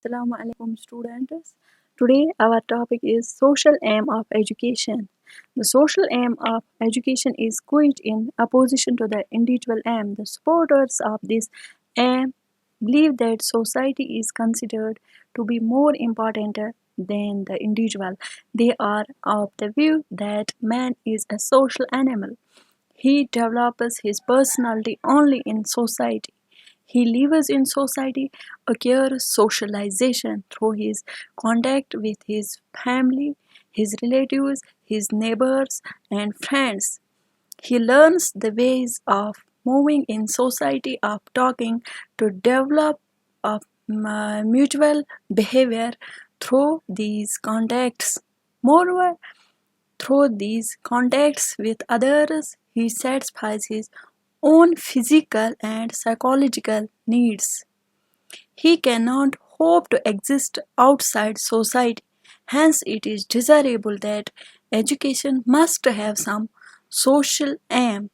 Assalamu alaikum students. Today our topic is social aim of education. The social aim of education is quite in opposition to the individual aim. The supporters of this aim believe that society is considered to be more important than the individual. They are of the view that man is a social animal. He develops his personality only in society. He lives in society, acquires socialization through his contact with his family, his relatives, his neighbors, and friends. He learns the ways of moving in society, of talking, to develop of mutual behavior through these contacts. Moreover, through these contacts with others, he satisfies his own physical and psychological needs. He cannot hope to exist outside society. Hence, it is desirable that education must have some social aim.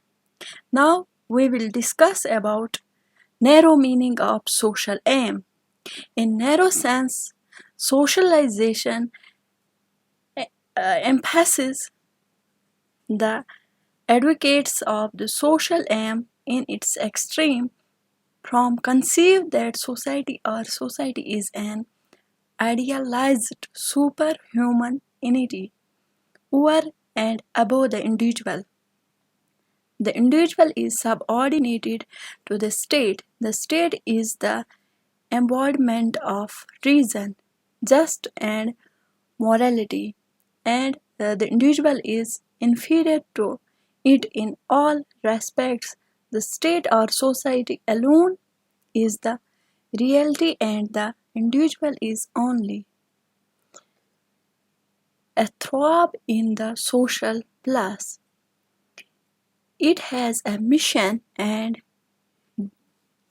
Now, we will discuss about narrow meaning of social aim. In narrow sense, socialization emphasizes the advocates of the social aim in its extreme from conceive that society is an idealized superhuman entity over and above the individual. The individual is subordinated to the state. The state is the embodiment of reason, justice, and morality, and the individual is inferior to it in all respects. The state or society alone is the reality, and the individual is only a throb in the social plus. It has a mission and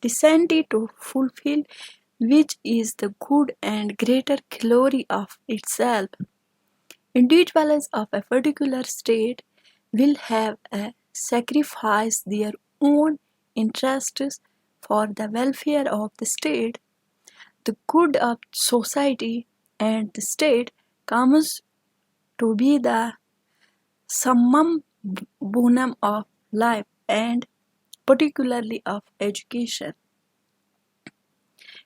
destiny to fulfill, which is the good and greater glory of itself. Individuals of a particular state will have to sacrifice their own interests for the welfare of the state. The good of society and the state comes to be the summum bonum of life and particularly of education.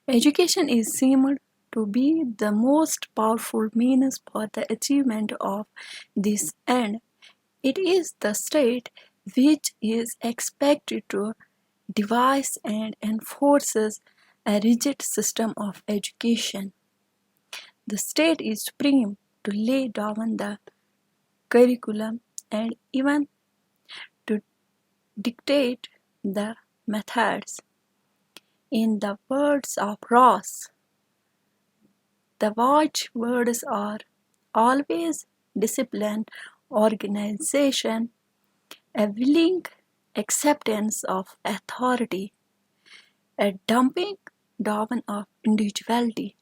Education is seemed to be the most powerful means for the achievement of this end. It is the state which is expected to devise and enforces a rigid system of education. The state is supreme to lay down the curriculum and even to dictate the methods. In the words of Ross, the watchwords are always discipline, organization, a willing acceptance of authority, a dumping down of individuality.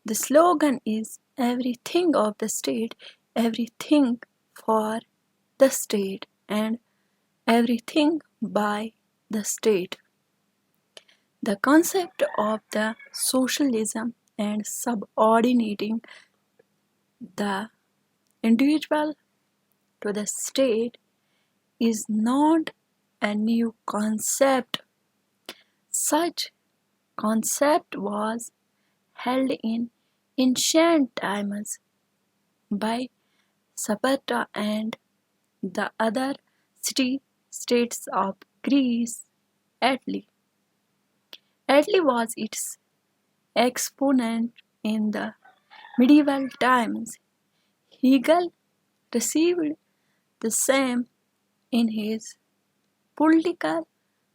The slogan is everything of the state, everything for the state, and everything by the state. The concept of the socialism and subordinating the individual to the state is not a new concept. Such concept was held in ancient times by Sparta and the other city-states of Greece. Italy. Italy was its exponent in the medieval times. Hegel received the same in his political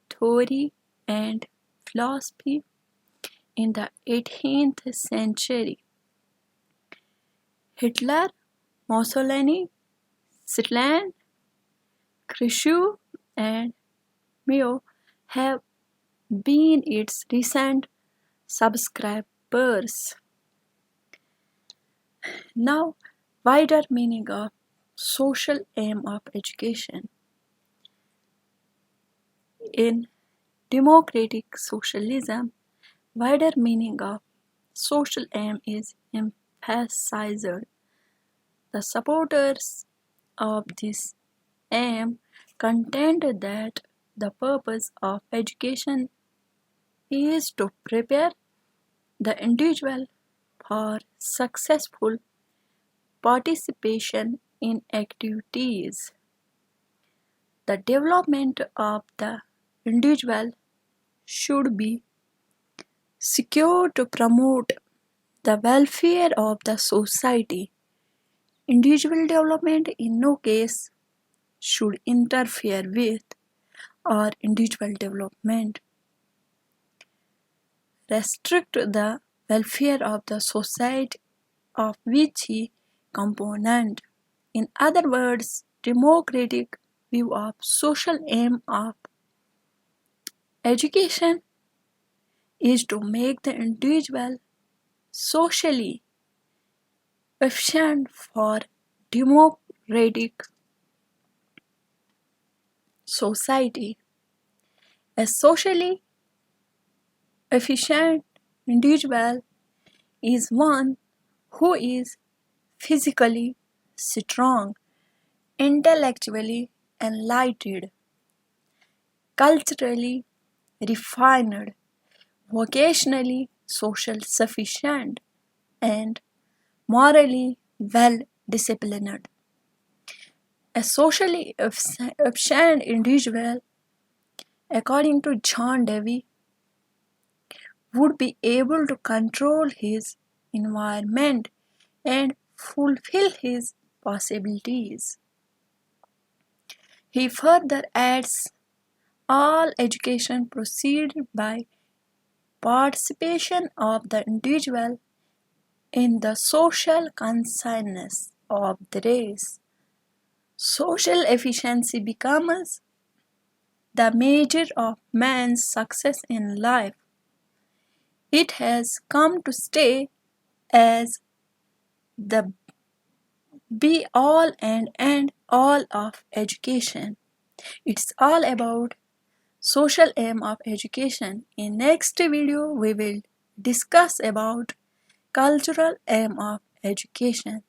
theory and philosophy in the 18th century. Hitler, Mussolini, Stalin, Khrushchev, and Mao have been its recent subscribers. Now, wider meaning of social aim of education. In democratic socialism, wider meaning of social aim is emphasized. The supporters of this aim contend that the purpose of education is to prepare the individual for successful participation in activities. The development of the individual should be secured to promote the welfare of the society. Individual development in no case should interfere with or individual development, restrict the welfare of the society of which he component. In other words, democratic view of social aim of education is to make the individual socially efficient for democratic society. A socially efficient individual is one who is physically strong, intellectually enlightened, culturally refined, vocationally social sufficient, and morally well disciplined. A socially efficient individual, according to John Dewey, would be able to control his environment and fulfill his possibilities. He further adds all education proceeded by participation of the individual in the social consciousness of the race. Social efficiency becomes the measure of man's success in life. It has come to stay as the be all and end all of education. It's all about social aim of education. In next video we will discuss about cultural aim of education.